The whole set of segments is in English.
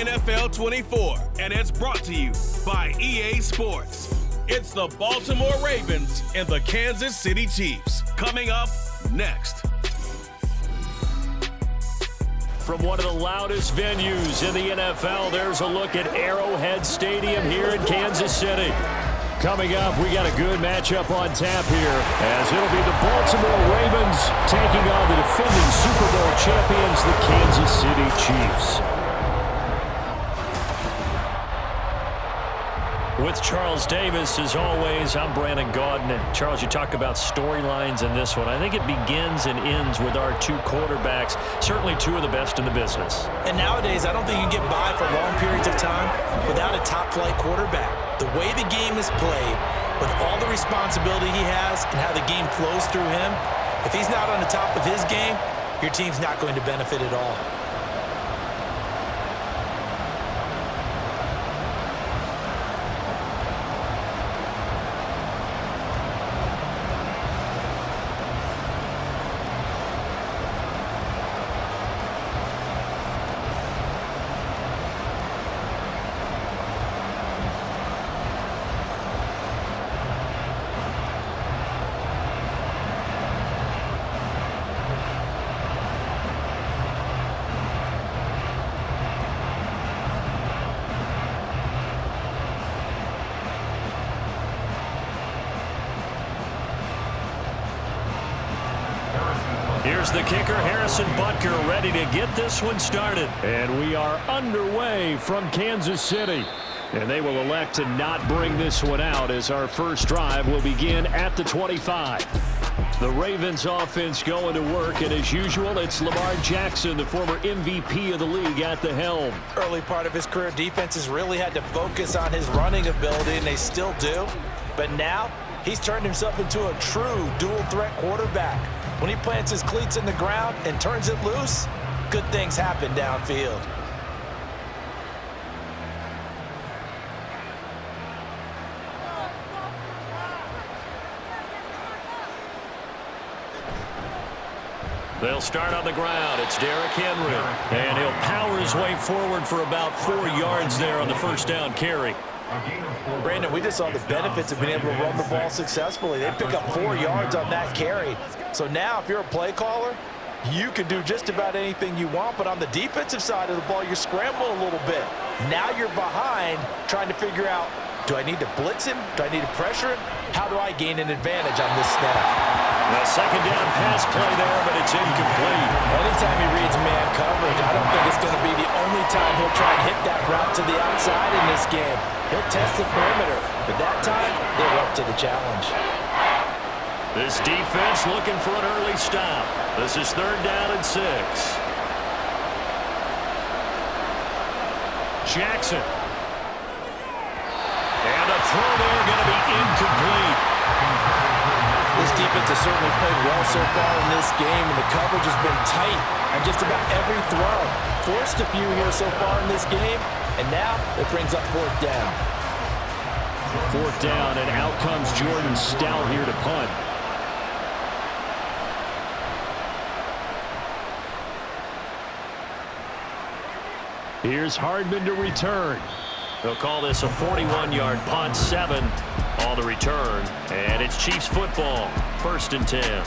NFL 24, and it's brought to you by EA Sports. It's the Baltimore Ravens and the Kansas City Chiefs. Coming up next. From one of the loudest venues in the NFL, there's a look at Arrowhead Stadium here in Kansas City. Coming up, we got a good matchup on tap here, as it'll be the Baltimore Ravens taking on the defending Super Bowl champions, the Kansas City Chiefs. With Charles Davis, as always, I'm Brandon Gaudin. Charles, you talk about storylines in this one. I think it begins and ends with our two quarterbacks, certainly two of the best in the business. And nowadays, I don't think you can get by for long periods of time without a top-flight quarterback. The way the game is played, with all the responsibility he has and how the game flows through him, if he's not on the top of his game, your team's not going to benefit at all. Here's the kicker, Harrison Butker, ready to get this one started. And we are underway from Kansas City. And they will elect to not bring this one out, as our first drive will begin at the 25. The Ravens offense going to work, and as usual, it's Lamar Jackson, the former MVP of the league, at the helm. Early part of his career, defenses really had to focus on his running ability, and they still do. But now, he's turned himself into a true dual-threat quarterback. When he plants his cleats in the ground and turns it loose, good things happen downfield. They'll start on the ground. It's Derrick Henry. And he'll power his way forward for about 4 yards there on the first down carry. Brandon, we just saw the benefits of being able to run the ball successfully. They pick up 4 yards on that carry. So now, if you're a play caller, you can do just about anything you want. But on the defensive side of the ball, you're scrambling a little bit. Now you're behind, trying to figure out, do I need to blitz him? Do I need to pressure him? How do I gain an advantage on this snap? The second down pass play there, but it's incomplete. Anytime he reads man coverage, I don't think it's going to be the only time he'll try and hit that route to the outside in this game. He'll test the perimeter, but that time, they were up to the challenge. This defense looking for an early stop. This is 3rd down and 6. Jackson. And a throw there going to be incomplete. This defense has certainly played well so far in this game, and the coverage has been tight on just about every throw. Forced a few here so far in this game, and now it brings up 4th down. 4th down, and out comes Jordan Stout here to punt. Here's Hardman to return. They'll call this a 41-yard punt, 7 on the return. And it's Chiefs football, 1st and 10.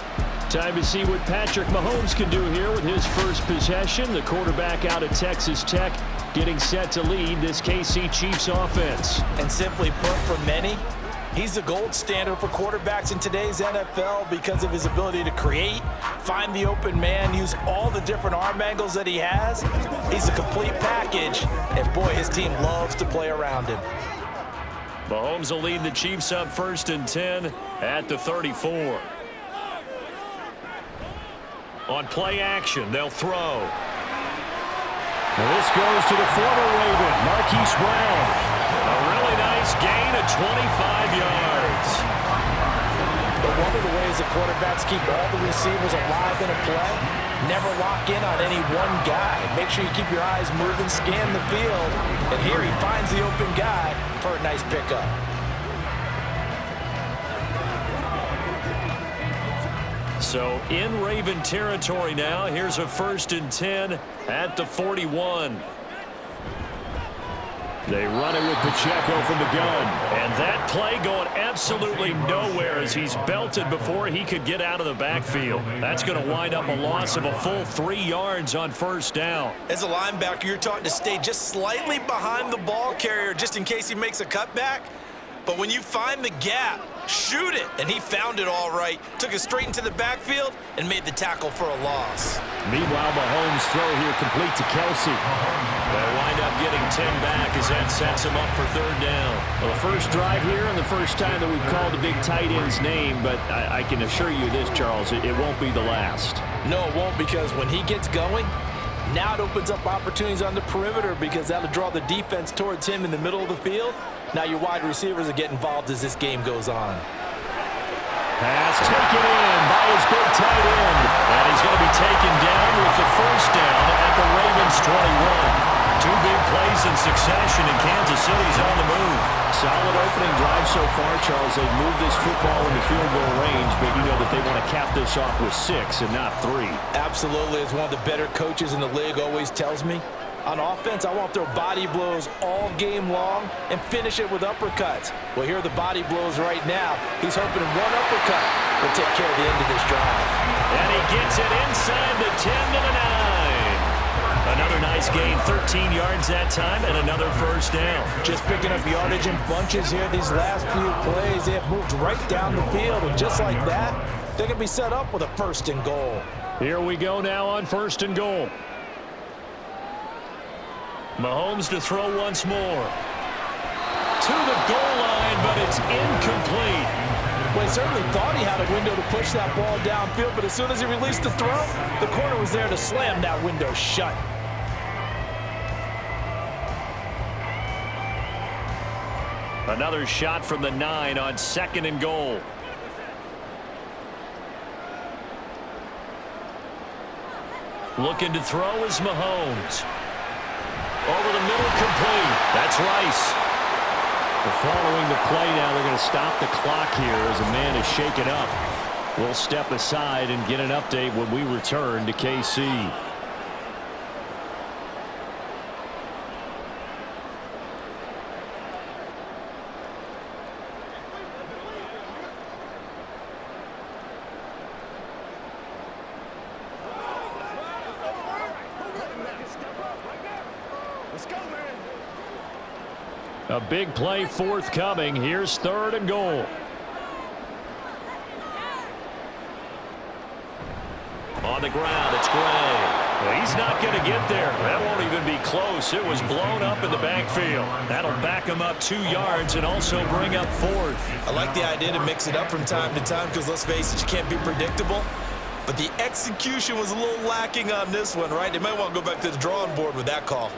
Time to see what Patrick Mahomes can do here with his first possession. The quarterback out of Texas Tech getting set to lead this KC Chiefs offense. And simply put, for many, he's the gold standard for quarterbacks in today's NFL because of his ability to create, find the open man, use all the different arm angles that he has. He's a complete package, and boy, his team loves to play around him. Mahomes will lead the Chiefs up 1st and 10 at the 34. On play action, they'll throw. Now this goes to the former Raven, Marquise Brown. A really nice gain of 25 yards. But one of the ways the quarterbacks keep all the receivers alive in a play, never lock in on any one guy. Make sure you keep your eyes moving, scan the field. And here he finds the open guy for a nice pickup. So in Raven territory now. Here's a 1st and 10 at the 41. They run it with Pacheco from the gun. And that play going absolutely nowhere as he's belted before he could get out of the backfield. That's going to wind up a loss of a full 3 yards on first down. As a linebacker, you're taught to stay just slightly behind the ball carrier just in case he makes a cutback. But when you find the gap, shoot it. And he found it all right. Took it straight into the backfield and made the tackle for a loss. Meanwhile, Mahomes' throw here complete to Kelsey. They'll wind up getting 10 back as that sets him up for third down. Well, the first drive here and the first time that we've called a big tight end's name, but I can assure you this, Charles, it won't be the last. No, it won't, because when he gets going, now it opens up opportunities on the perimeter because that'll draw the defense towards him in the middle of the field. Now your wide receivers will get involved as this game goes on. Pass taken in by his big tight end. And he's going to be taken down with the first down at the Ravens 21. 2 big plays in succession, and Kansas City's on the move. Solid opening drive so far, Charles. They've moved this football into field goal range, but you know that they want to cap this off with 6 and not 3. Absolutely. As one of the better coaches in the league always tells me, on offense, I want to throw body blows all game long and finish it with uppercuts. Well, here are the body blows right now. He's hoping one uppercut will take care of the end of this drive. And he gets it inside the 10 to the 9. Another nice gain, 13 yards that time, and another first down. Just picking up yardage in bunches here these last few plays. They have moved right down the field, and just like that, they can be set up with a first and goal. Here we go now on first and goal. Mahomes to throw once more. To the goal line, but it's incomplete. Well, he certainly thought he had a window to push that ball downfield, but as soon as he released the throw, the corner was there to slam that window shut. Another shot from the 9 on second and goal. Looking to throw is Mahomes. Over the middle, complete. That's Rice. Following the play now, they're going to stop the clock here as a man is shaken up. We'll step aside and get an update when we return to KC. A big play forthcoming. Here's third and goal. On the ground, it's Gray. Well, he's not going to get there. That won't even be close. It was blown up in the backfield. That'll back him up 2 yards and also bring up fourth. I like the idea to mix it up from time to time because, let's face it, you can't be predictable. But the execution was a little lacking on this one, right? They might want to go back to the drawing board with that call.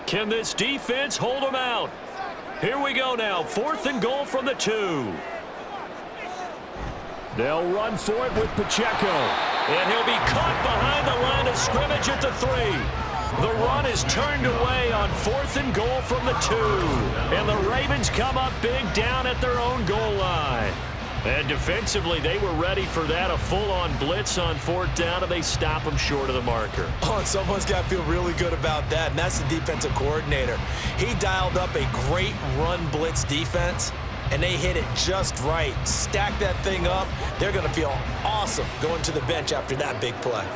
Can this defense hold them out? Here we go now. Fourth and goal from the 2. They'll run for it with Pacheco. And he'll be caught behind the line of scrimmage at the 3. The run is turned away on fourth and goal from the 2. And the Ravens come up big down at their own goal line. And defensively, they were ready for that, a full-on blitz on fourth down, and they stop them short of the marker. Oh, and someone's got to feel really good about that, and that's the defensive coordinator. He dialed up a great run blitz defense, and they hit it just right. Stack that thing up. They're going to feel awesome going to the bench after that big play.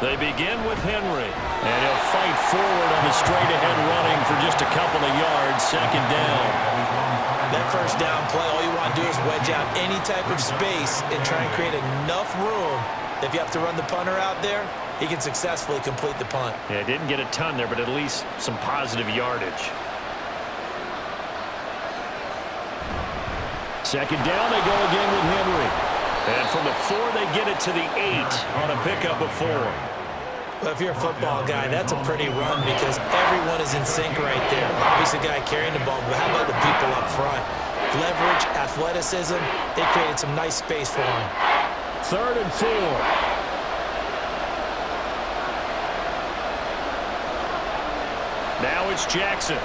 They begin with Henry, and he'll fight forward on the straight-ahead running for just a couple of yards, second down. That first down play, all you want to do is wedge out any type of space and try and create enough room. If you have to run the punter out there, he can successfully complete the punt. Yeah, didn't get a ton there, but at least some positive yardage. Second down, they go again with Henry. And from the 4, they get it to the 8 on a pickup of 4. Well, if you're a football guy, that's a pretty run because everyone is in sync right there. Obviously, the guy carrying the ball, but how about the people up front? Leverage, athleticism, they created some nice space for him. 3rd and 4. Now it's Jackson. Working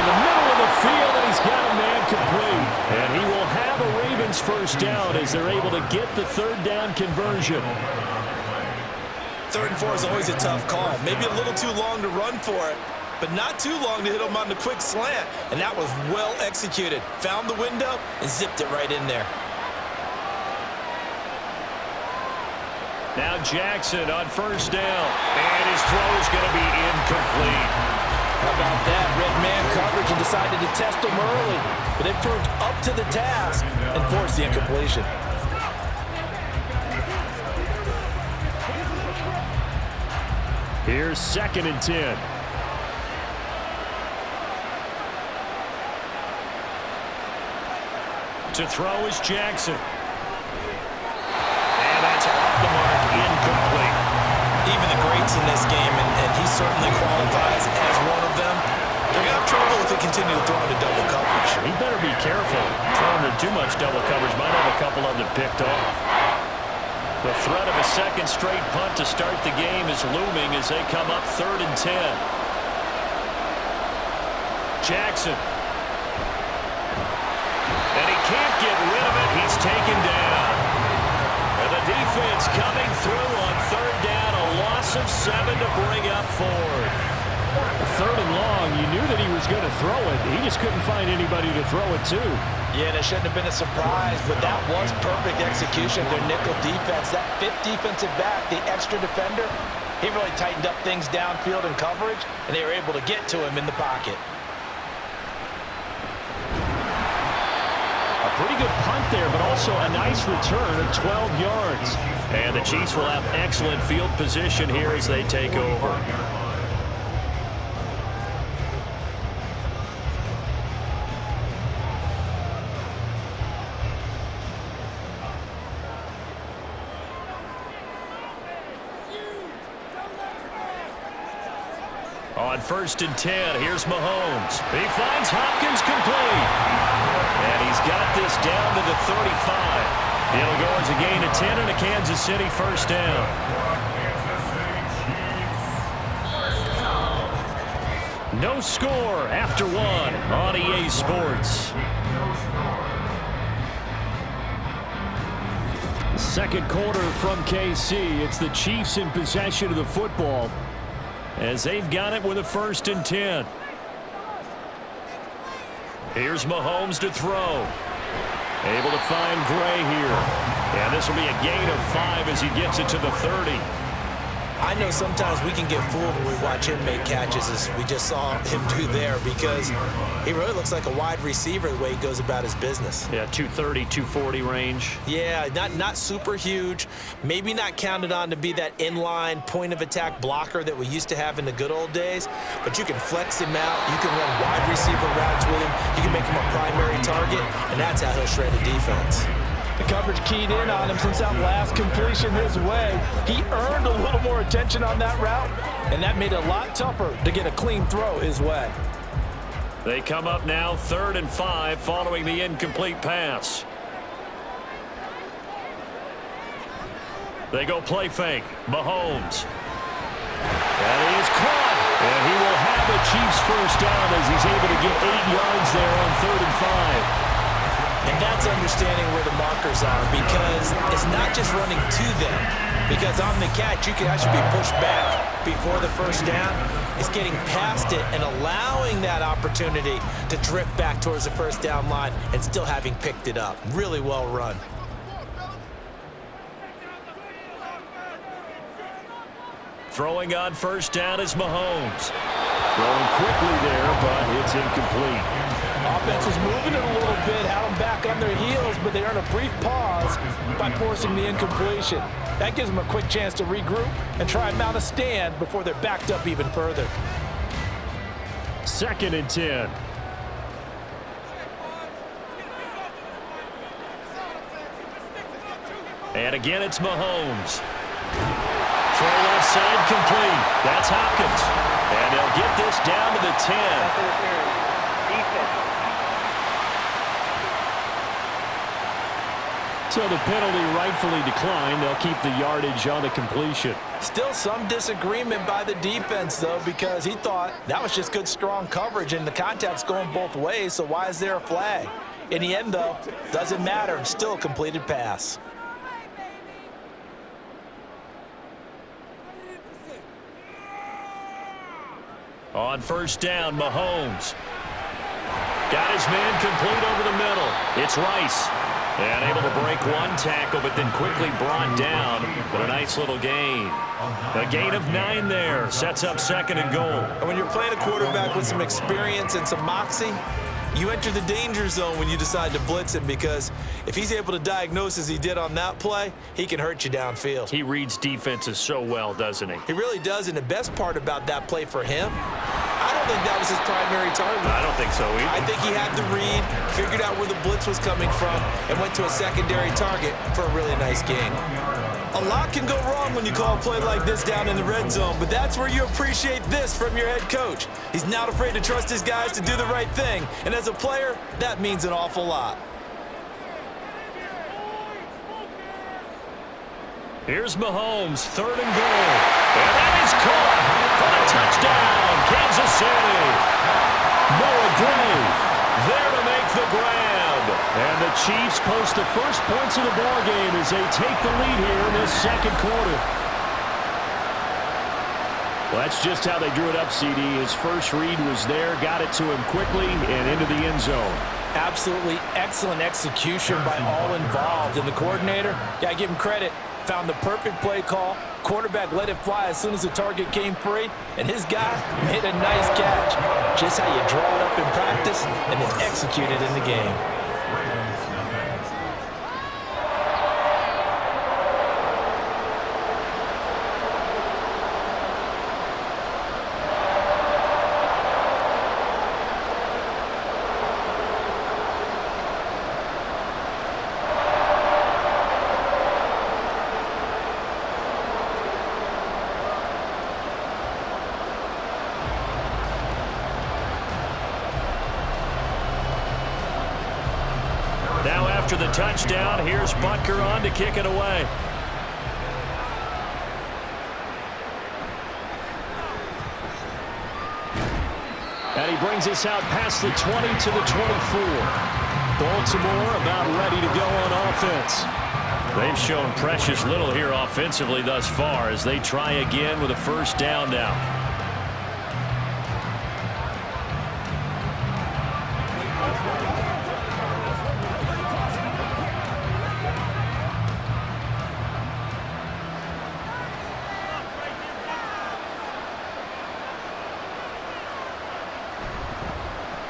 the middle of the field, and he's got a man complete. And he will have a Ravens first down as they're able to get the 3rd down conversion. 3rd and 4 is always a tough call. Maybe a little too long to run for it, but not too long to hit him on the quick slant. And that was well executed. Found the window and zipped it right in there. Now Jackson on 1st down. And his throw is going to be incomplete. How about that? Red man coverage and decided to test him early. But it proved up to the task and forced the incompletion. Here's 2nd and 10. To throw is Jackson. And that's off the mark, incomplete. Even the greats in this game, and he certainly qualifies as one of them, they're going to have trouble if they continue to throw into double coverage. He better be careful. Throwing into too much double coverage might have a couple of them picked off. The threat of a 2nd straight punt to start the game is looming as they come up 3rd and 10. Jackson. And he can't get rid of it. He's taken down. And the defense coming through on 3rd down. A loss of 7 to bring up 4th. 3rd and long, you knew that he was going to throw it. He just couldn't find anybody to throw it to. Yeah, and it shouldn't have been a surprise, but that was perfect execution of their nickel defense. That 5th defensive back, the extra defender, he really tightened up things downfield in coverage, and they were able to get to him in the pocket. A pretty good punt there, but also a nice return of 12 yards. And the Chiefs will have excellent field position here as they take over. On 1st and 10, here's Mahomes. He finds Hopkins complete. And he's got this down to the 35. It'll go as a gain of 10 and a Kansas City first down. No score after 1 on EA Sports. Second quarter from KC. It's the Chiefs in possession of the football, as they've got it with a 1st and 10. Here's Mahomes to throw. Able to find Gray here. And this will be a gain of 5 as he gets it to the 30. I know sometimes we can get fooled when we watch him make catches, as we just saw him do there, because he really looks like a wide receiver the way he goes about his business. Yeah, 230, 240 range. Yeah, not super huge. Maybe not counted on to be that inline point-of-attack blocker that we used to have in the good old days, but you can flex him out. You can run wide receiver routes with him. You can make him a primary target, and that's how he'll shred the defense. The coverage keyed in on him since that last completion his way. He earned a little more attention on that route, and that made it a lot tougher to get a clean throw his way. They come up now 3rd and 5 following the incomplete pass. They go play fake. Mahomes. And he is caught. And he will have the Chiefs first down as he's able to get 8 yards there on 3rd and 5. And that's understanding where the markers are, because it's not just running to them. Because on the catch, you can actually be pushed back before the first down. It's getting past it and allowing that opportunity to drift back towards the first down line and still having picked it up. Really well run. Throwing on first down is Mahomes. Throwing quickly there, but it's incomplete. Offense is moving it a little bit, had them back on their heels, but they earn a brief pause by forcing the incompletion. That gives them a quick chance to regroup and try and mount a stand before they're backed up even further. 2nd and 10. And again, it's Mahomes. Throw left side complete. That's Hopkins. And they'll get this down to the 10. So the penalty rightfully declined. They'll keep the yardage on the completion. Still some disagreement by the defense, though, because he thought that was just good, strong coverage, and the contact's going both ways, so why is there a flag? In the end, though, doesn't matter. Still a completed pass. On first down, Mahomes. Got his man complete over the middle. It's Rice. And able to break one tackle, but then quickly brought down. But a nice little gain. A gain of 9 there. Sets up second and goal. And when you're playing a quarterback with some experience and some moxie, you enter the danger zone when you decide to blitz him, because if he's able to diagnose as he did on that play, he can hurt you downfield. He reads defenses so well, doesn't he? He really does, and the best part about that play for him, I don't think that was his primary target. I don't think so either. I think he had the read, figured out where the blitz was coming from, and went to a secondary target for a really nice gain. A lot can go wrong when you call a play like this down in the red zone, but that's where you appreciate this from your head coach. He's not afraid to trust his guys to do the right thing, and as a player, that means an awful lot. Here's Mahomes, third and goal. And that is caught for the touchdown, Kansas City. Noah Gray there to make the grab. And the Chiefs post the first points of the ballgame as they take the lead here in this second quarter. Well, that's just how they drew it up, CD. His first read was there, got it to him quickly, and into the end zone. Absolutely excellent execution by all involved. And the coordinator, gotta give him credit, found the perfect play call. Quarterback let it fly as soon as the target came free, and his guy made a nice catch. Just how you draw it up in practice and then execute it in the game. Now after the touchdown, here's Butker on to kick it away. And he brings us out past the 20 to the 24. Baltimore about ready to go on offense. They've shown precious little here offensively thus far as they try again with a first down now.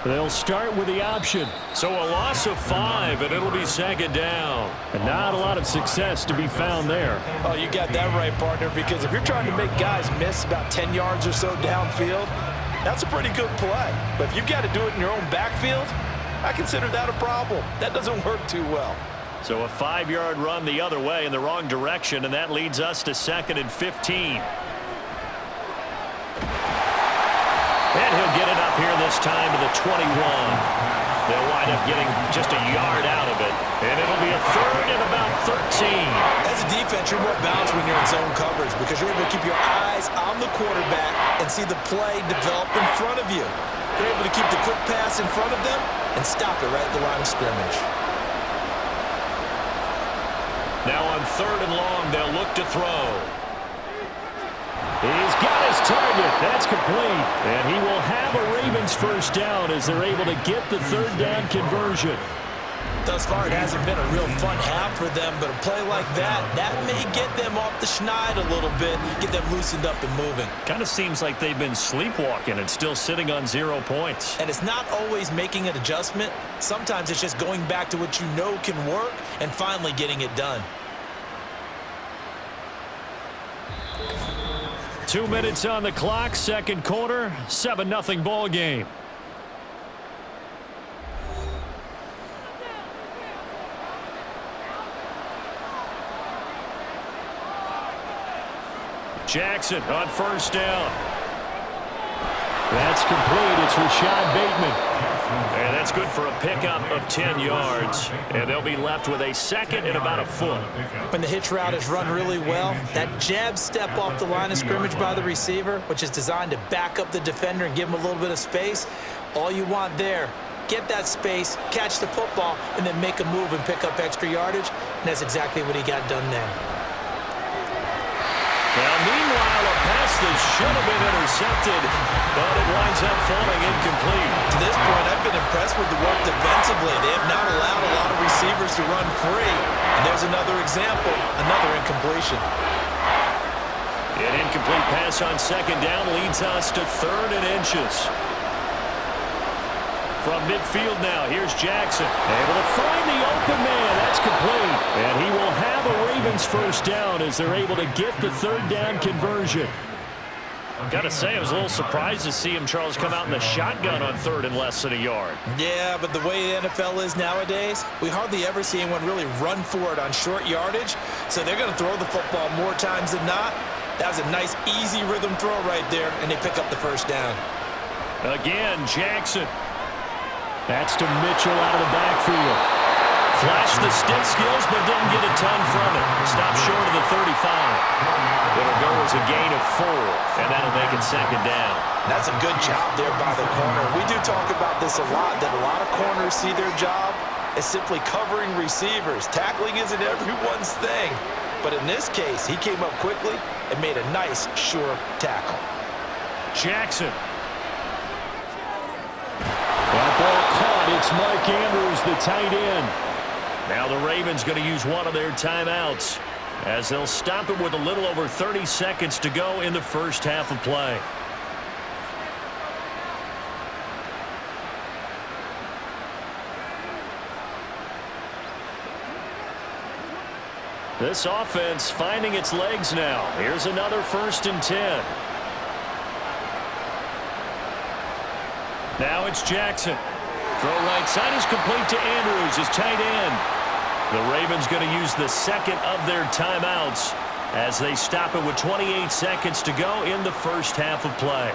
They'll start with the option. So a loss of 5, and it'll be second down. And not a lot of success to be found there. Oh, you got that right, partner, because if you're trying to make guys miss about 10 yards or so downfield, that's a pretty good play. But if you've got to do it in your own backfield, I consider that a problem. That doesn't work too well. So a 5-yard run the other way in the wrong direction, and that leads us to second and 15. And he'll get it up here this time to the 21. They'll wind up getting just a yard out of it. And it'll be a third and about 13. As a defense, you're more balanced when you're in zone coverage because you're able to keep your eyes on the quarterback and see the play develop in front of you. You're able to keep the quick pass in front of them and stop it right at the line of scrimmage. Now on third and long, they'll look to throw. He's got his target. That's complete. And he will have a Ravens first down as they're able to get the third down conversion. Thus far, it hasn't been a real fun half for them, but a play like that may get them off the schneid a little bit, get them loosened up and moving. Kind of seems like they've been sleepwalking and still sitting on 0 points. And it's not always making an adjustment. Sometimes it's just going back to what you know can work and finally getting it done. 2 minutes on the clock, second quarter, 7-0 ball game. Jackson on first down. That's complete. It's Rashad Bateman. And that's good for a pickup of 10 yards. And they'll be left with a second and about a foot. When the hitch route is run really well, that jab step off the line of scrimmage by the receiver, which is designed to back up the defender and give him a little bit of space, all you want there, get that space, catch the football, and then make a move and pick up extra yardage. And that's exactly what he got done there. Now, meanwhile, a pass that should have been intercepted, but it winds up falling incomplete. To this point, I've been impressed with the work defensively. They have not allowed a lot of receivers to run free. And there's another example, another incompletion. An incomplete pass on second down leads us to 3rd and inches. From midfield now, here's Jackson. Able to find the open man. That's complete. And he will have a Ravens first down as they're able to get the 3rd down conversion. Got to say, I was a little surprised to see him, Charles, come out in the shotgun on 3rd and less than a yard. Yeah, but the way the NFL is nowadays, we hardly ever see anyone really run for it on short yardage. So they're going to throw the football more times than not. That was a nice, easy rhythm throw right there, and they pick up the first down. Again, Jackson. That's to Mitchell out of the backfield. Flashed the stick skills, but didn't get a ton from it. Stopped short of the 35. It'll go as a gain of 4, and that'll make it second down. That's a good job there by the corner. We do talk about this a lot, that a lot of corners see their job as simply covering receivers. Tackling isn't everyone's thing. But in this case, he came up quickly and made a nice, sure tackle. Jackson. That ball caught. It's Mark Andrews, the tight end. Now the Ravens going to use one of their timeouts as they'll stop it with a little over 30 seconds to go in the first half of play. This offense finding its legs now. Here's another 1st and 10. Now it's Jackson. Throw right side is complete to Andrews, his tight end. The Ravens going to use the second of their timeouts as they stop it with 28 seconds to go in the first half of play.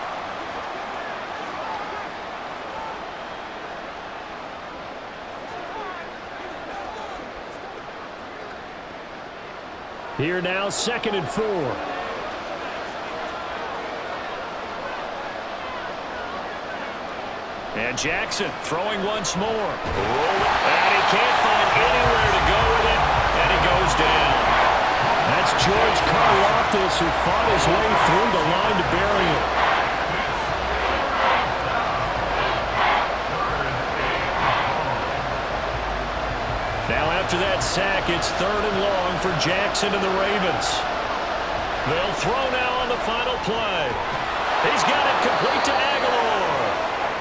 Here now, 2nd and 4. And Jackson throwing once more. And he can't find anywhere to go with it, and he goes down. That's George Karlaftis, who fought his way through the line to bury him. Now after that sack, it's 3rd and long for Jackson and the Ravens. They'll throw now on the final play. He's got it complete to Aguilar.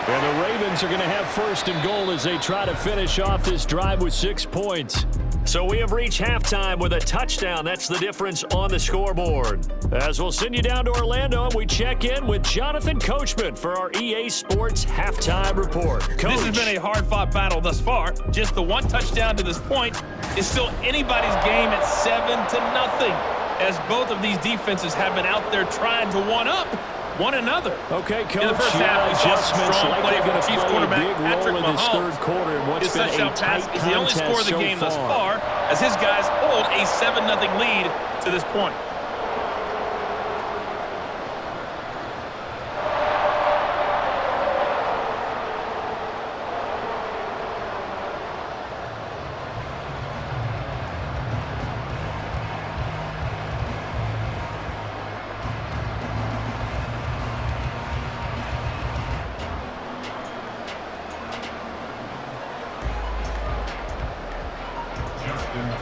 And the Ravens are going to have 1st and goal as they try to finish off this drive with 6 points. So we have reached halftime with a touchdown. That's the difference on the scoreboard. As we'll send you down to Orlando, and we check in with Jonathan Coachman for our EA Sports Halftime Report. Coach. This has been a hard-fought battle thus far. Just the one touchdown to this point is still anybody's game at 7-0, as both of these defenses have been out there trying to one-up one another. Okay, Coach. In the first half, adjustments strong play going to Chiefs play a quarterback big Patrick role in this Mahomes. 3rd quarter. And what's His been touchdown a pass tight is the only score of the so game thus far. far, as his guys hold a 7-0 lead to this point.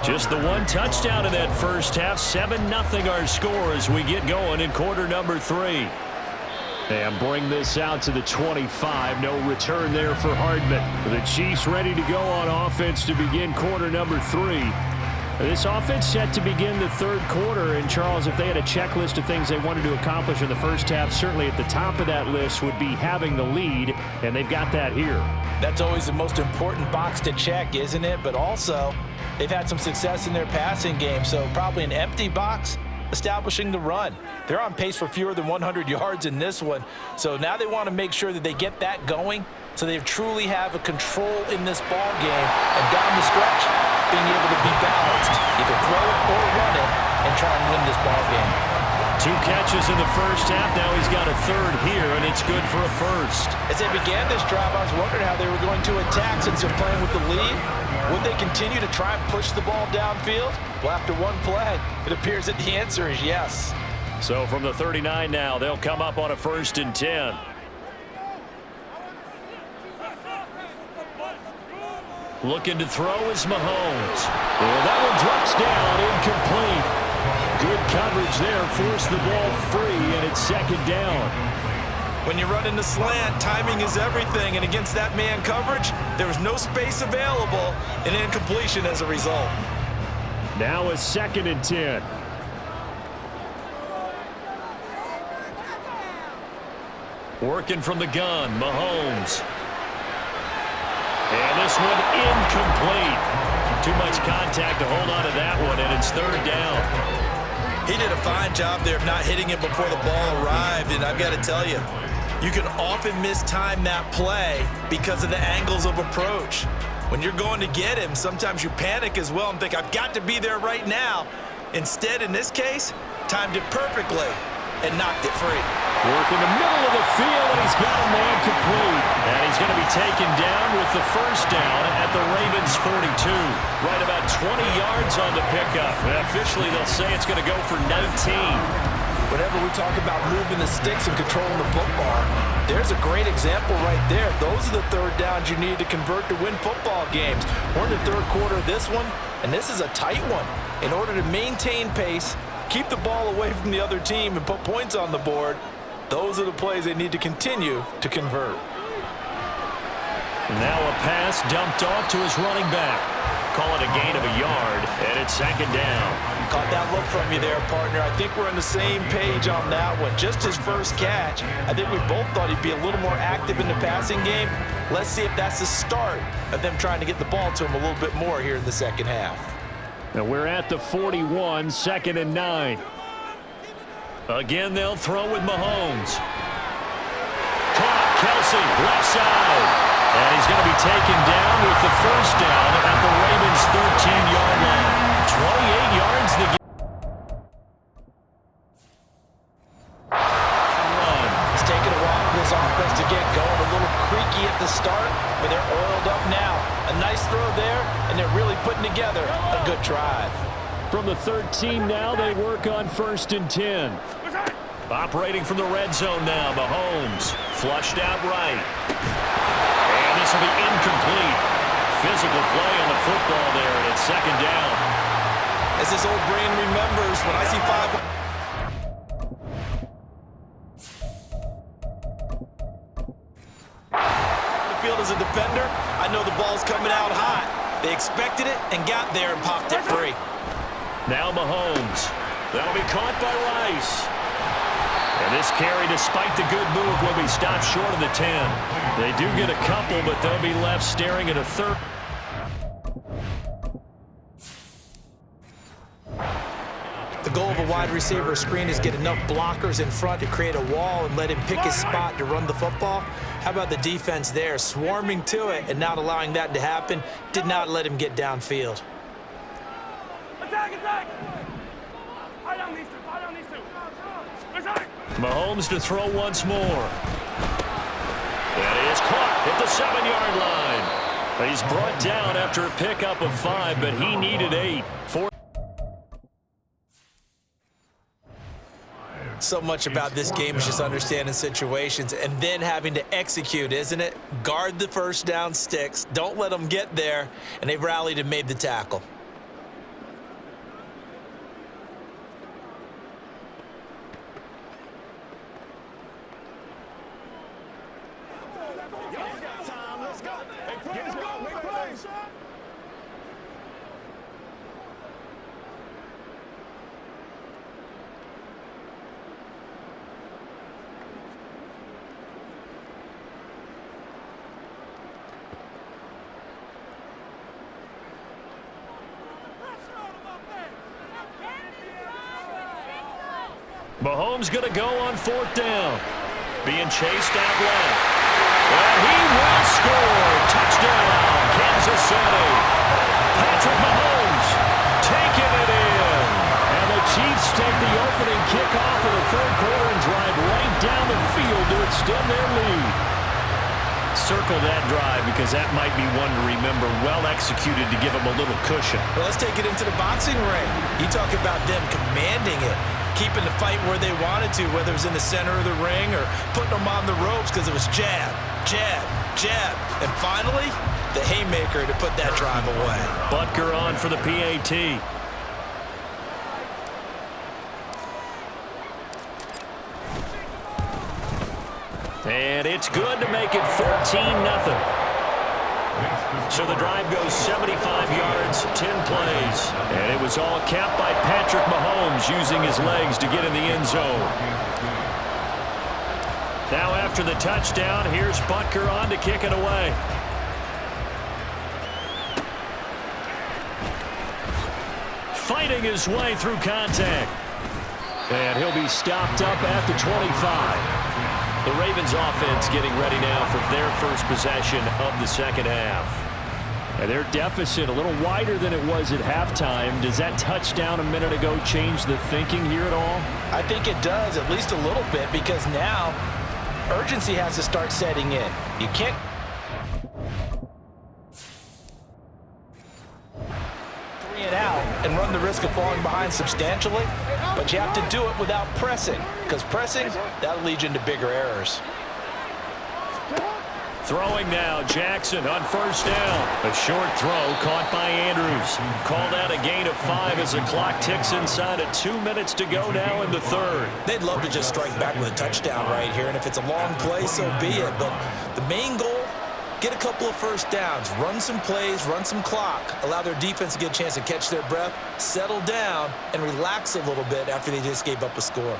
Just the one touchdown in that first half. 7-0 our score as we get going in quarter number 3. And bring this out to the 25. No return there for Hardman. The Chiefs ready to go on offense to begin quarter number 3. This offense set to begin the 3rd quarter. And, Charles, if they had a checklist of things they wanted to accomplish in the first half, certainly at the top of that list would be having the lead, and they've got that here. That's always the most important box to check, isn't it? But also, they've had some success in their passing game, so probably an empty box. establishing the run. They're on pace for fewer than 100 yards in this one. So now they want to make sure that they get that going so they truly have a control in this ball game. And down the stretch, being able to be balanced, either throw it or run it, and try and win this ball game. 2 catches in the first half. Now he's got a third here, and it's good for a first. As they began this drive, I was wondering how they were going to attack since they're playing with the lead. Would they continue to try and push the ball downfield? Well, after one play, it appears that the answer is yes. So from the 39 now, they'll come up on a 1st and 10. Looking to throw is Mahomes. And that one drops down, incomplete. Good coverage there, forced the ball free, and it's 2nd down. When you run in the slant, timing is everything, and against that man coverage, there was no space available, and incompletion as a result. Now a 2nd and 10. Working from the gun, Mahomes. And this one incomplete. Too much contact to hold on to that one, and it's 3rd down. He did a fine job there of not hitting it before the ball arrived, and I've got to tell you, you can often mistime that play because of the angles of approach. When you're going to get him, sometimes you panic as well and think, I've got to be there right now. Instead, in this case, timed it perfectly and knocked it free. Working the middle of the field, and he's got a man complete. And he's going to be taken down with the 1st down at the Ravens' 42. Right about 20 yards on the pickup. And officially, they'll say it's going to go for 19. Whenever we talk about moving the sticks and controlling the football, there's a great example right there. Those are the 3rd downs you need to convert to win football games. We're in the 3rd quarter of this one, and this is a tight one. In order to maintain pace, keep the ball away from the other team, and put points on the board, those are the plays they need to continue to convert. Now a pass dumped off to his running back. Call it a gain of a yard, and it's 2nd down. Caught that look from you there, partner. I think we're on the same page on that one. Just his first catch, I think we both thought he'd be a little more active in the passing game. Let's see if that's the start of them trying to get the ball to him a little bit more here in the 2nd half. Now we're at the 41, 2nd and 9. Again, they'll throw with Mahomes. Caught, Kelsey, left side. And he's going to be taken down with the 1st down at the Ravens' 13-yard line. 28 yards the game. It's taken a while for this offense to get going. A little creaky at the start, but they're oiled up now. A nice throw there, and they're really putting together a good drive. From the 13 now, they work on 1st and 10. Operating from the red zone now, Mahomes. Flushed out right. And this will be incomplete. Physical play on the football there, and it's 2nd down. As this old brain remembers, when I see 5 the field as a defender, I know the ball's coming out hot. They expected it and got there and popped it free. Now Mahomes. That'll be caught by Rice. And this carry, despite the good move, will be stopped short of the 10. They do get a couple, but they'll be left staring at a 3rd. The goal of a wide receiver screen is get enough blockers in front to create a wall and let him pick his spot to run the football. How about the defense there, swarming to it and not allowing that to happen? Did not let him get downfield. Attack! I don't need to. Attack! Mahomes to throw once more. That is caught at the 7-yard line. He's brought down after a pickup of 5, but he needed 8. So much about this game is just understanding situations and then having to execute, isn't it? Guard the 1st down sticks. Don't let them get there. And they rallied and made the tackle. Mahomes going to go on 4th down. Being chased out left. And he will score. Touchdown, Kansas City. Patrick Mahomes taking it in. And the Chiefs take the opening kickoff of the 3rd quarter and drive right down the field to extend their lead. Circle that drive because that might be one to remember. Well executed to give them a little cushion. Well, let's take it into the boxing ring. You talk about them commanding it, keeping the fight where they wanted to, whether it was in the center of the ring or putting them on the ropes because it was jab, jab, jab. And finally, the haymaker to put that drive away. Butker on for the PAT. And it's good to make it 14-0. So the drive goes 75 yards, 10 plays. And it was all capped by Patrick Mahomes using his legs to get in the end zone. Now after the touchdown, here's Butker on to kick it away. Fighting his way through contact. And he'll be stopped up at the 25. The Ravens offense getting ready now for their first possession of the second half. And their deficit a little wider than it was at halftime. Does that touchdown a minute ago change the thinking here at all? I think it does, at least a little bit, because now urgency has to start setting in. You can't three and out and run the risk of falling behind substantially, but you have to do it without pressing, because pressing, that'll lead you into bigger errors. Throwing now, Jackson on 1st down. A short throw caught by Andrews. Called out a gain of 5 as the clock ticks inside of 2 minutes to go now in the 3rd. They'd love to just strike back with a touchdown right here, and if it's a long play, so be it. But the main goal, get a couple of first downs, run some plays, run some clock, allow their defense to get a chance to catch their breath, settle down, and relax a little bit after they just gave up a score.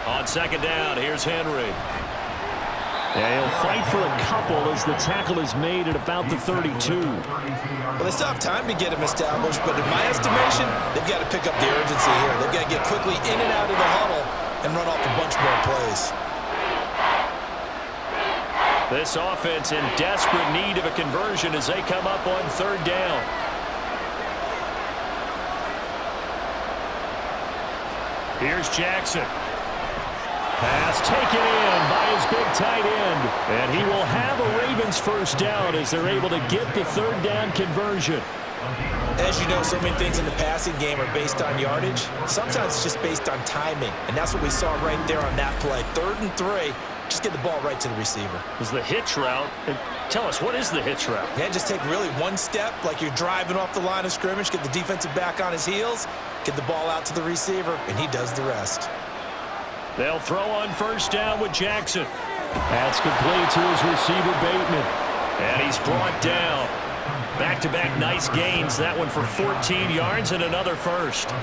On 2nd down, here's Henry. Yeah, he'll fight for a couple as the tackle is made at about the 32. Well, they still have time to get him established, but in my estimation, they've got to pick up the urgency here. They've got to get quickly in and out of the huddle and run off a bunch more plays. This offense in desperate need of a conversion as they come up on 3rd down. Here's Jackson. Pass taken in by his big tight end. And he will have a Ravens first down as they're able to get the 3rd down conversion. As you know, so many things in the passing game are based on yardage. Sometimes it's just based on timing. And that's what we saw right there on that play. 3rd and 3. Just get the ball right to the receiver. Is the hitch route. Tell us, what is the hitch route? Yeah, just take really one step like you're driving off the line of scrimmage, get the defensive back on his heels, get the ball out to the receiver, and he does the rest. They'll throw on 1st down with Jackson. That's complete to his receiver, Bateman. And he's brought down. Back-to-back nice gains. That one for 14 yards and another first.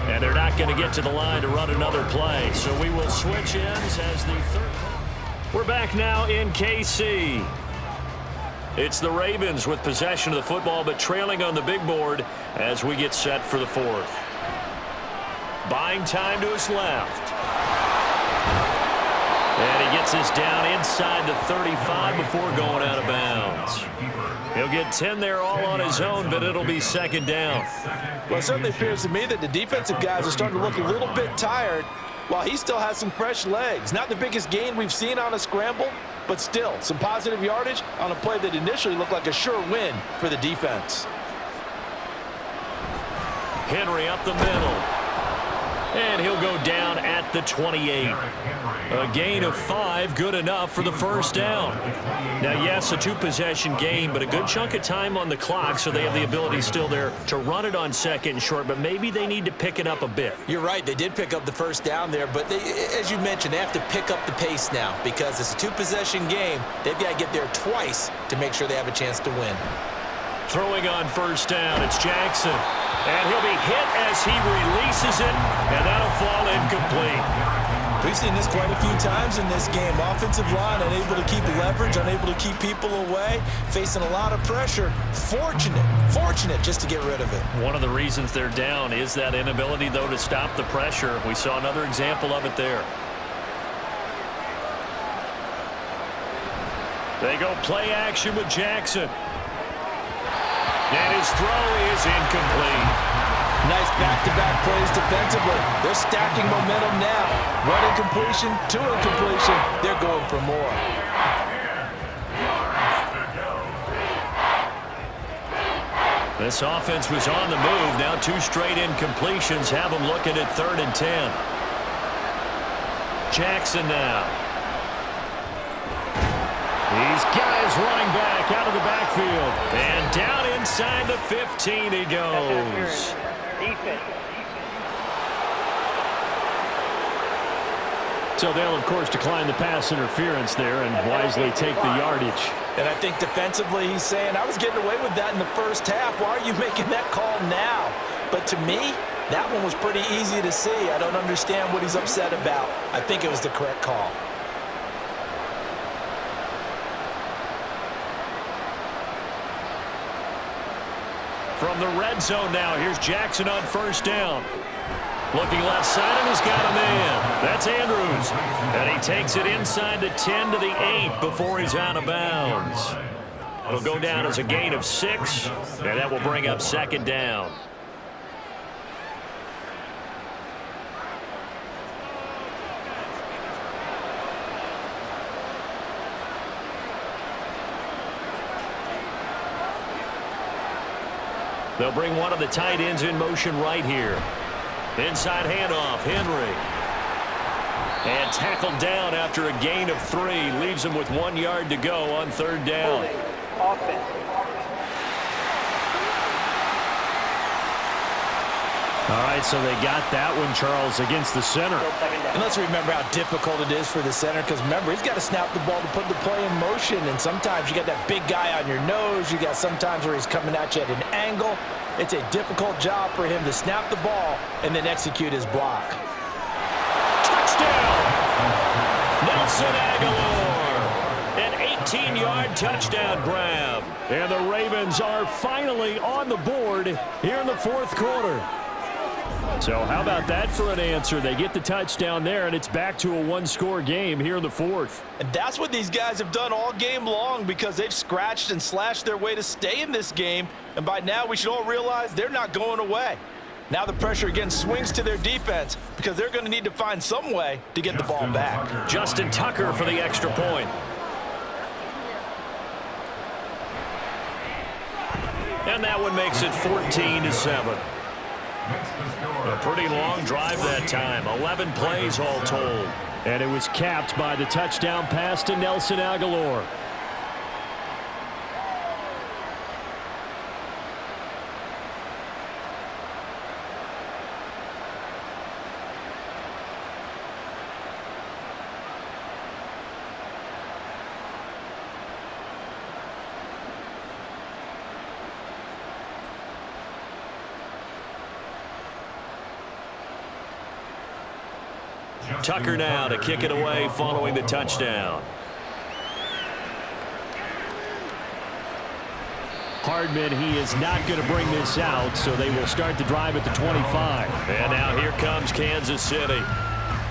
And they're not going to get to the line to run another play. So we will switch ends as the 3rd. We're back now in KC. It's the Ravens with possession of the football, but trailing on the big board as we get set for the 4th. Buying time to his left. And he gets this down inside the 35 before going out of bounds. He'll get 10 there all on his own, but it'll be 2nd down. Well, it certainly appears to me that the defensive guys are starting to look a little bit tired while he still has some fresh legs. Not the biggest gain we've seen on a scramble, but still some positive yardage on a play that initially looked like a sure win for the defense. Henry up the middle. And he'll go down at the 28. A gain of 5, good enough for the first down. Now, yes, a 2-possession game, but a good chunk of time on the clock, so they have the ability still there to run it on 2nd and short, but maybe they need to pick it up a bit. You're right. They did pick up the first down there, but they, as you mentioned, they have to pick up the pace now because it's a 2-possession game. They've got to get there twice to make sure they have a chance to win. Throwing on 1st down, it's Jackson. And he'll be hit as he releases it, and that'll fall incomplete. We've seen this quite a few times in this game. Offensive line unable to keep leverage, unable to keep people away, facing a lot of pressure. Fortunate just to get rid of it. One of the reasons they're down is that inability, though, to stop the pressure. We saw another example of it there. They go play action with Jackson. And his throw is incomplete. Nice back-to-back plays defensively. They're stacking momentum now. One incompletion, two incompletion. They're going for more. This offense was on the move. Now 2 straight incompletions have them looking at 3rd and 10. Jackson now. He's got his running back out of the backfield. And down inside the 15 he goes. So they'll, of course, decline the pass interference there and wisely take the yardage. And I think defensively he's saying, I was getting away with that in the first half. Why are you making that call now? But to me, that one was pretty easy to see. I don't understand what he's upset about. I think it was the correct call. From the red zone now, here's Jackson on 1st down. Looking left side, and he's got a man. That's Andrews. And he takes it inside the 10 to the 8 before he's out of bounds. It'll go down as a gain of 6, and that will bring up 2nd down. They'll bring one of the tight ends in motion right here. Inside handoff, Henry. And tackled down after a gain of 3. Leaves him with 1 yard to go on 3rd down. All right, so they got that one, Charles, against the center. And let's remember how difficult it is for the center, because remember, he's got to snap the ball to put the play in motion, and sometimes you got that big guy on your nose. You got sometimes where he's coming at you at an angle. It's a difficult job for him to snap the ball and then execute his block. Touchdown! Nelson Aguilar! An 18-yard touchdown grab. And the Ravens are finally on the board here in the 4th quarter. So how about that for an answer? They get the touchdown there, and it's back to a 1-score game here in the 4th. And that's what these guys have done all game long, because they've scratched and slashed their way to stay in this game. And by now, we should all realize they're not going away. Now the pressure again swings to their defense, because they're going to need to find some way to get the ball back. Justin Tucker for the extra point. And that one makes it 14-7. A pretty long drive that time. 11 plays all told. And it was capped by the touchdown pass to Nelson Aguilar. Tucker now to kick it away following the touchdown. Hardman, he is not going to bring this out, so they will start the drive at the 25. And now here comes Kansas City.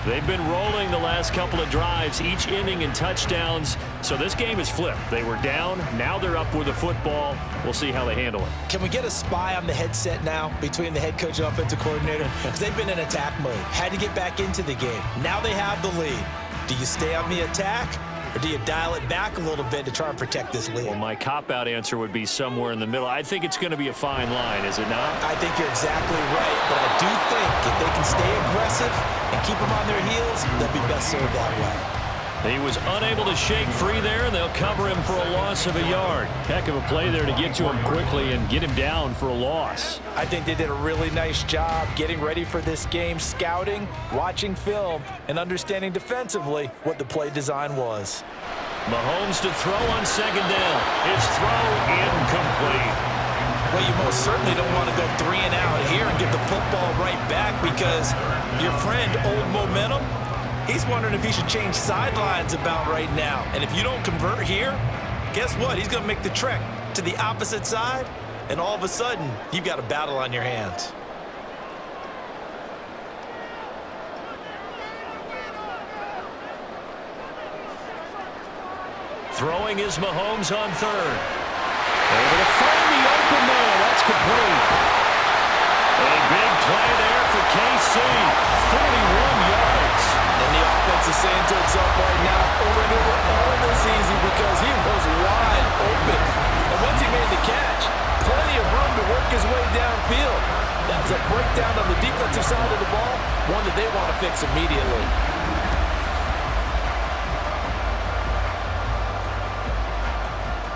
They've been rolling the last couple of drives, each inning in touchdowns. So this game is flipped. They were down. Now they're up with the football. We'll see how they handle it. Can we get a spy on the headset now between the head coach and offensive coordinator? Because they've been in attack mode. Had to get back into the game. Now they have the lead. Do you stay on the attack, or do you dial it back a little bit to try and protect this lead? Well, my cop-out answer would be somewhere in the middle. I think it's going to be a fine line, is it not? I think you're exactly right, but I do think if they can stay aggressive and keep them on their heels, they'll be best served that way. He was unable to shake free there, and they'll cover him for a loss of a yard. Heck of a play there to get to him quickly and get him down for a loss. I think they did a really nice job getting ready for this game, scouting, watching film, and understanding defensively what the play design was. Mahomes to throw on 2nd down. His throw incomplete. Well, you most certainly don't want to go 3 and out here and give the football right back, because your friend, Old Momentum, he's wondering if he should change sidelines about right now. And if you don't convert here, guess what? He's going to make the trek to the opposite side, and all of a sudden, you've got a battle on your hands. Throwing is Mahomes on third. Able to find the open man. That's complete. A big play there for KC. 41 yards. And the offense is saying to itself right now, we're going to do all this easy because he was wide open. And once he made the catch, plenty of room to work his way downfield. That was a breakdown on the defensive side of the ball, one that they want to fix immediately.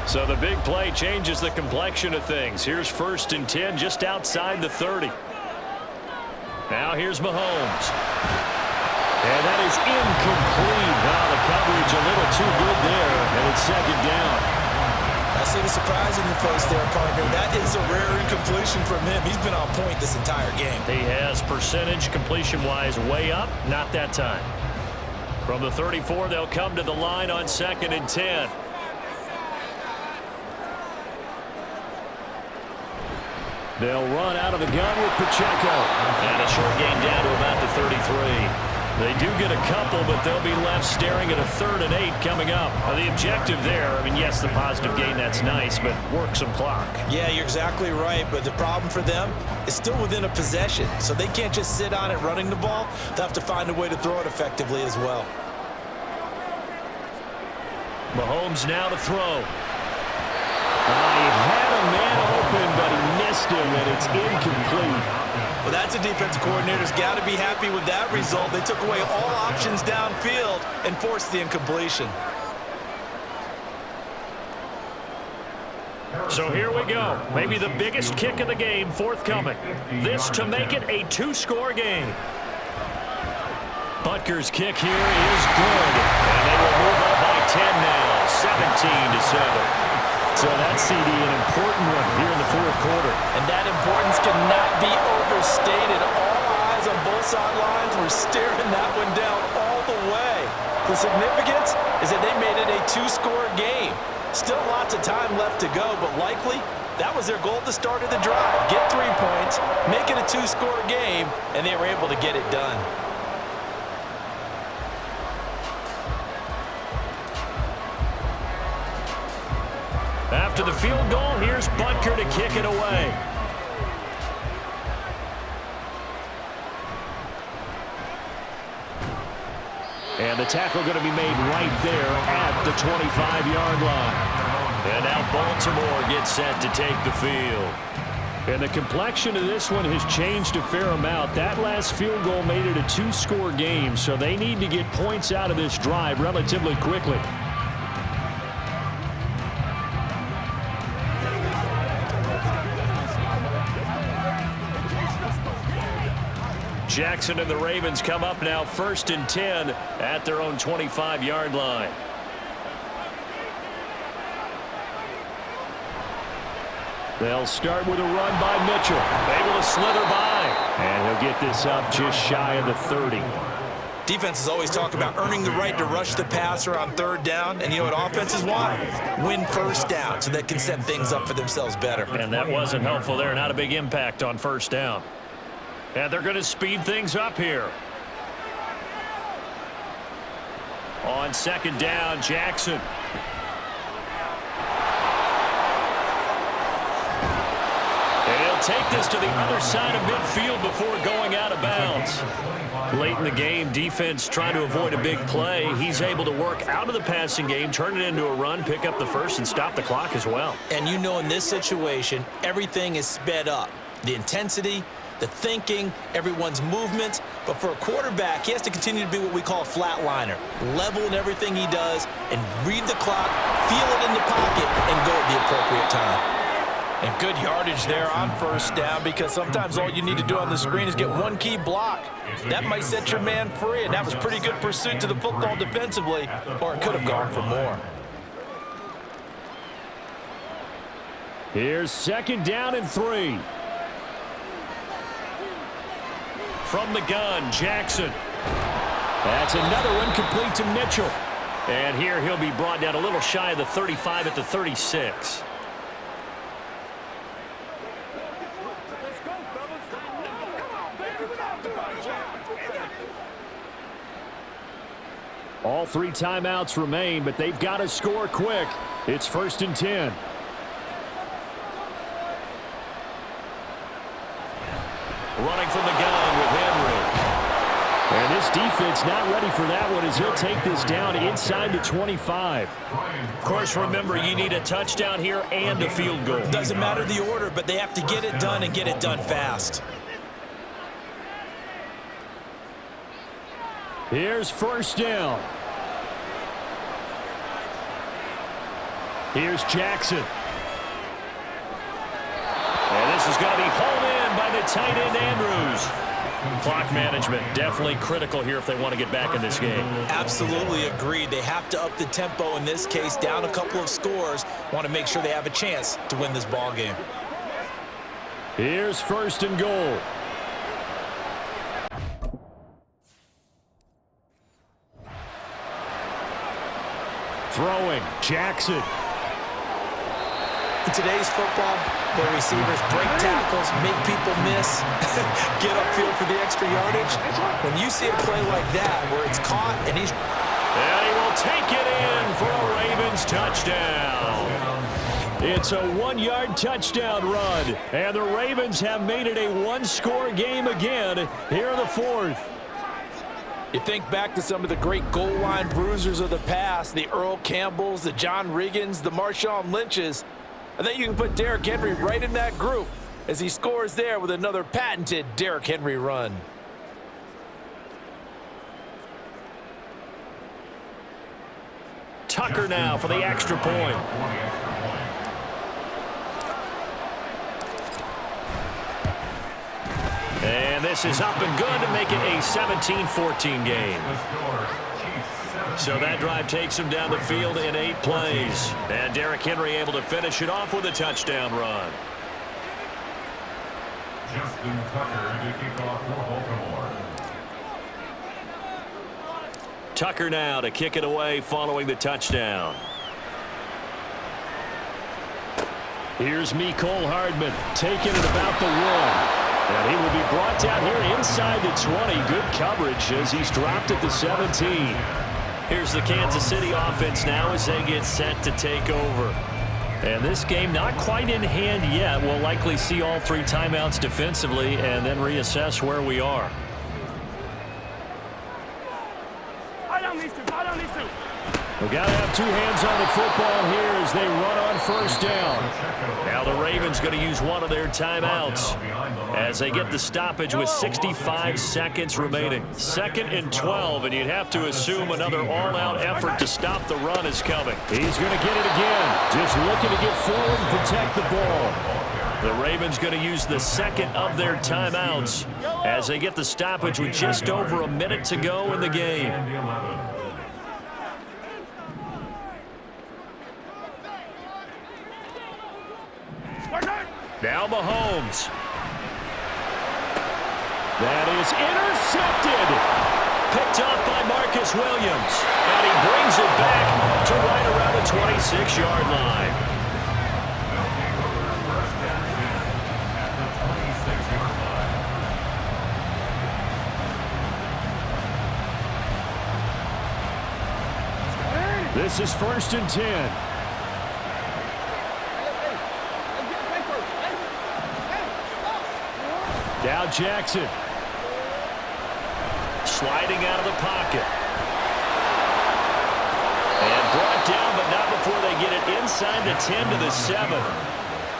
So the big play changes the complexion of things. Here's 1st and 10 just outside the 30. Now here's Mahomes. And that is incomplete. Wow, the coverage a little too good there, and it's 2nd down. I see the surprise in your face there, partner. That is a rare incompletion from him. He's been on point this entire game. He has percentage completion-wise way up, not that time. From the 34, they'll come to the line on 2nd and 10. They'll run out of the gun with Pacheco. And a short gain down to about the 33. They do get a couple, but they'll be left staring at a 3rd and 8 coming up. The objective there, I mean, yes, the positive gain, that's nice, but work some clock. Yeah, you're exactly right, but the problem for them is still within a possession, so they can't just sit on it running the ball. They'll have to find a way to throw it effectively as well. Mahomes now to throw. He had a man open, but he missed him, and it's incomplete. Well, that's a defensive coordinator's got to be happy with that result. They took away all options downfield and forced the incompletion. So here we go. Maybe the biggest kick of the game forthcoming. This to make it a 2-score game. Butker's kick here is good. And they will move up by 10 now, 17-7. So that's CD, an important one here in the 4th quarter. And that importance cannot be overstated. All eyes on both sidelines were staring that one down all the way. The significance is that they made it a 2-score game. Still lots of time left to go, but likely that was their goal at the start of the drive. Get 3 points, make it a 2-score game, and they were able to get it done. After the field goal, here's Butker to kick it away. And the tackle going to be made right there at the 25-yard line. And now Baltimore gets set to take the field. And the complexion of this one has changed a fair amount. That last field goal made it a 2-score game, so they need to get points out of this drive relatively quickly. Jackson and the Ravens come up now 1st and 10 at their own 25-yard line. They'll start with a run by Mitchell. Able to slither by. And he'll get this up just shy of the 30. Defenses always talk about earning the right to rush the passer on 3rd down. And you know what offenses want? Win 1st down so they can set things up for themselves better. And that wasn't helpful there. Not a big impact on 1st down. And they're going to speed things up here. On 2nd down, Jackson. And he'll take this to the other side of midfield before going out of bounds. Late in the game, defense trying to avoid a big play. He's able to work out of the passing game, turn it into a run, pick up the 1st, and stop the clock as well. And you know in this situation, everything is sped up. The intensity, the thinking, everyone's movement. But for a quarterback, he has to continue to be what we call a flatliner. Level in everything he does and read the clock, feel it in the pocket, and go at the appropriate time. And good yardage there on 1st down, because sometimes all you need to do on the screen is get one key block. That might set your man free, and that was pretty good pursuit to the football defensively, or it could have gone for more. Here's 2nd down and 3. From the gun, Jackson. That's another one complete to Mitchell. And here he'll be brought down a little shy of the 35 at the 36. All 3 timeouts remain, but they've got to score quick. It's 1st and 10. Running from the gun with Henry. And this defense not ready for that one as he'll take this down inside the 25. Of course, remember, you need a touchdown here and a field goal. Doesn't matter the order, but they have to get it done and get it done fast. Here's 1st down. Here's Jackson. And this is going to be hauled in by the tight end, Andrews. Clock management definitely critical here if they want to get back in this game. Absolutely agreed. They have to up the tempo in this case, down a couple of scores. Want to make sure they have a chance to win this ball game. Here's 1st and goal. Throwing, Jackson. In today's football, where receivers break tackles, make people miss, get upfield for the extra yardage, when you see a play like that where it's caught and he's... And he will take it in for a Ravens touchdown. It's a 1-yard touchdown run, and the Ravens have made it a 1-score game again here in the 4th. You think back to some of the great goal line bruisers of the past, the Earl Campbells, the John Riggins, the Marshawn Lynches. I think you can put Derrick Henry right in that group as he scores there with another patented Derrick Henry run. Tucker now for the extra point. And this is up and good to make it a 17-14 game. So that drive takes him down the field in 8 plays. And Derrick Henry able to finish it off with a touchdown run. Justin Tucker to kick off for Baltimore. Tucker now to kick it away following the touchdown. Here's Mecole Hardman taking it about the 1. And he will be brought down here inside the 20. Good coverage as he's dropped at the 17. Here's the Kansas City offense now as they get set to take over. And this game not quite in hand yet. We'll likely see all 3 timeouts defensively and then reassess where we are. We've got to have 2 hands on the football here as they run on 1st down. Now the Ravens going to use one of their timeouts as they get the stoppage with 65 seconds remaining. 2nd and 12, and you'd have to assume another all-out effort to stop the run is coming. He's going to get it again, just looking to get forward and protect the ball. The Ravens going to use the 2nd of their timeouts as they get the stoppage with just over a minute to go in the game. Now Mahomes. That is intercepted. Picked off by Marcus Williams. And he brings it back to right around the 26-yard line. This is 1st and 10. Now Jackson. Sliding out of the pocket. And brought down, but not before they get it inside the 10 to the 7.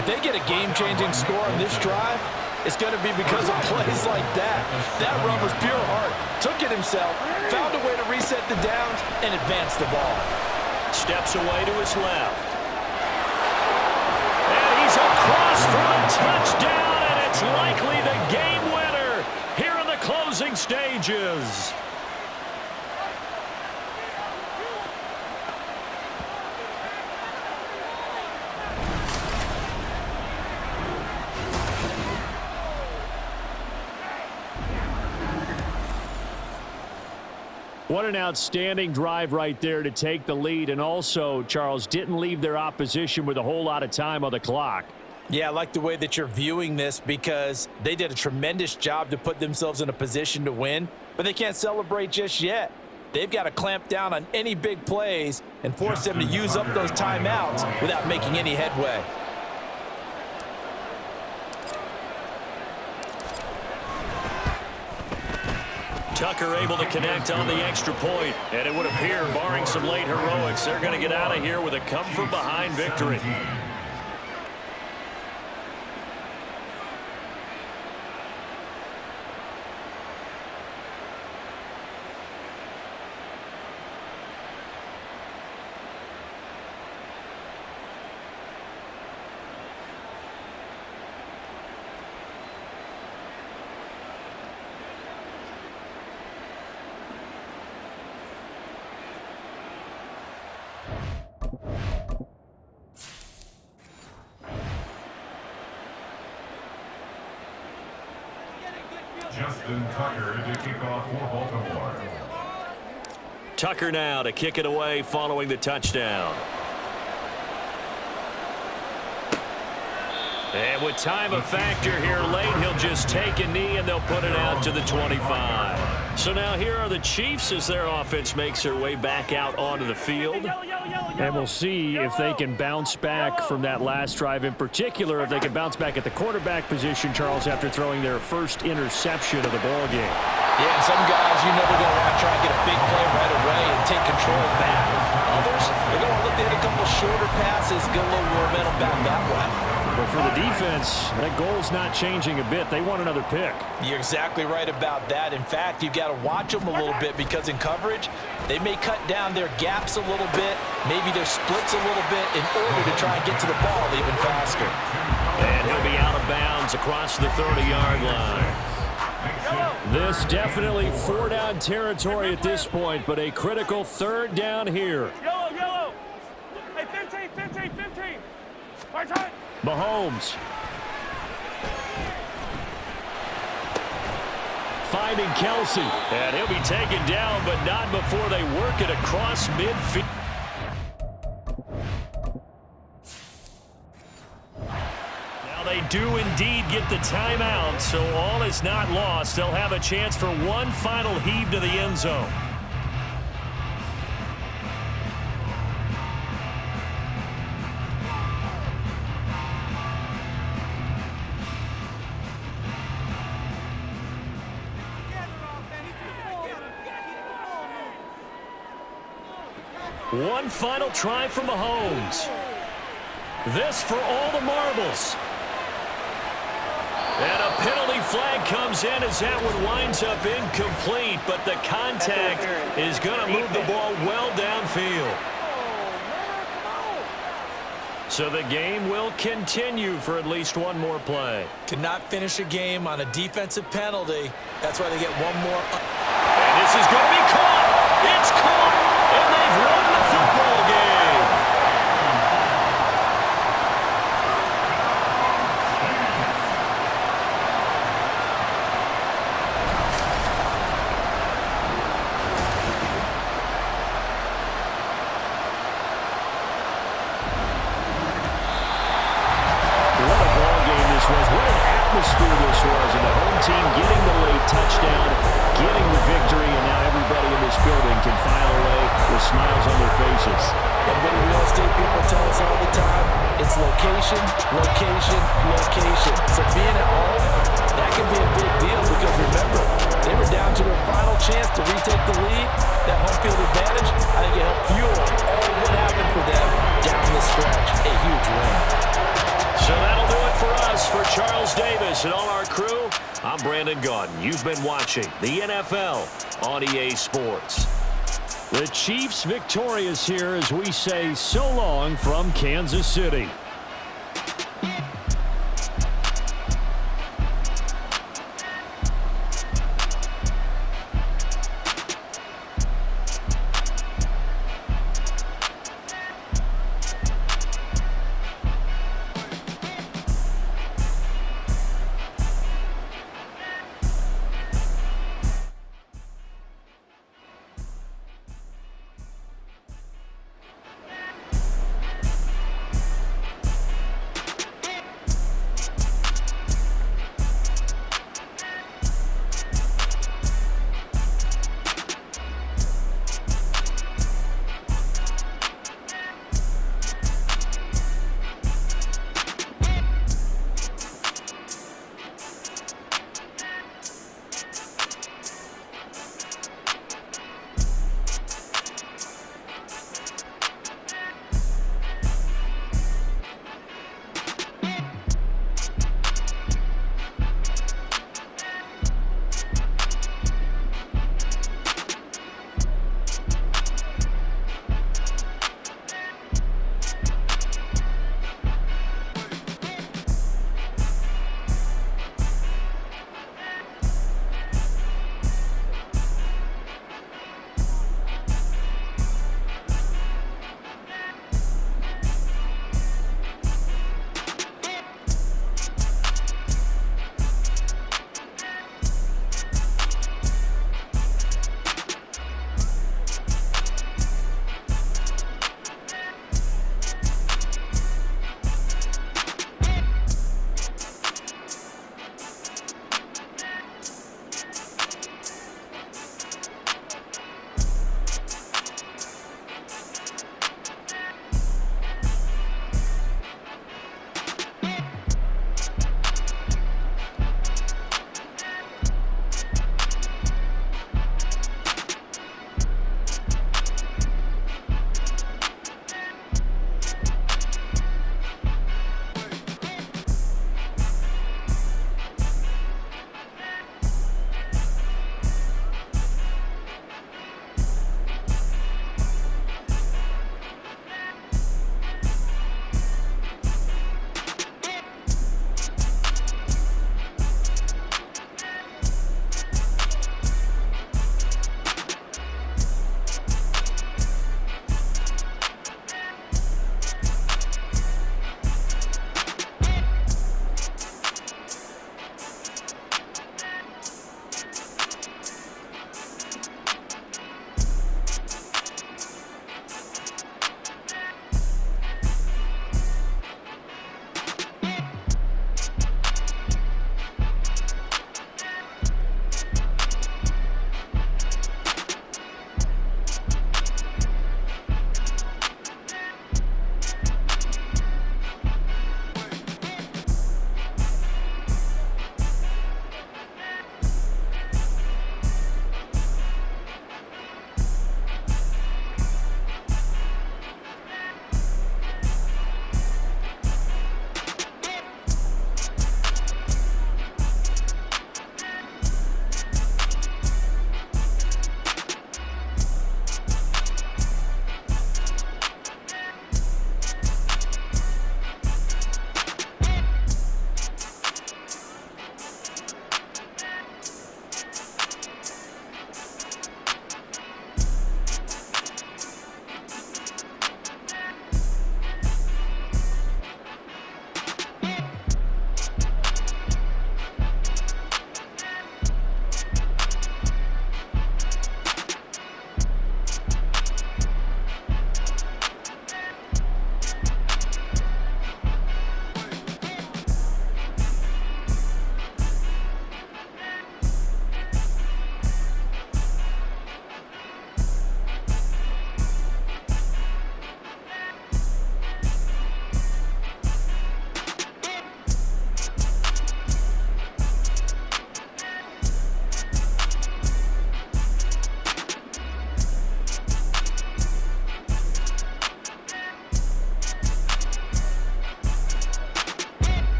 If they get a game-changing score on this drive, it's going to be because of plays like that. That run was pure heart. Took it himself, found a way to reset the downs, and advance the ball. Steps away to his left. And he's across for a touchdown. It's likely the game winner here in the closing stages. What an outstanding drive right there to take the lead. And also, Charles, didn't leave their opposition with a whole lot of time on the clock. Yeah, I like the way that you're viewing this because they did a tremendous job to put themselves in a position to win, but they can't celebrate just yet. They've got to clamp down on any big plays and force them to use up those timeouts without making any headway. Tucker able to connect on the extra point, and it would appear, barring some late heroics, they're going to get out of here with a come-from-behind victory. Justin Tucker to kick off for Baltimore. Tucker now to kick it away following the touchdown. And with time a factor here late, he'll just take a knee and they'll put it out to the 25. So now here are the Chiefs as their offense makes their way back out onto the field. And we'll see if they can bounce back from that last drive, in particular if they can bounce back at the quarterback position, Charles, after throwing their first interception of the ball game. Yeah, and some guys, you know, they're going to want to try and get a big play right away and take control back. Others, they're going to look to hit a couple shorter passes, get a little momentum back that way. But for the defense, that goal's not changing a bit. They want another pick. You're exactly right about that. In fact, you've got to watch them a little bit because in coverage, they may cut down their gaps a little bit, maybe their splits a little bit in order to try and get to the ball even faster. And he'll be out of bounds across the 30-yard line. This definitely 4-down territory at this point, but a critical 3rd down here. Yellow, yellow. Hey, 15. Hard time. Mahomes. Finding Kelsey. And he'll be taken down, but not before they work it across midfield. Now they do indeed get the timeout, so all is not lost. They'll have a chance for one final heave to the end zone. One final try from Mahomes. This for all the marbles. And a penalty flag comes in as that one winds up incomplete, but the contact is going to move the ball well downfield. So the game will continue for at least one more play. Cannot finish a game on a defensive penalty. That's why they get one more. And this is going to be caught. It's caught. And they've won the football game. What a ball game this was. What an atmosphere this was. And the home team getting the late touchdown, getting the victory, and now everybody in this building can file away with smiles on their faces. And what do real estate people tell us all the time? It's location, location, location. So being at home, that can be a big deal because remember, they were down to their final chance to retake the lead. That home field advantage, I think it helped fuel all what happened for them down the stretch. A huge win. So that'll do it for us. For Charles Davis and all our crew, I'm Brandon Gaudin. You've been watching the NFL on EA Sports. The Chiefs victorious here as we say so long from Kansas City.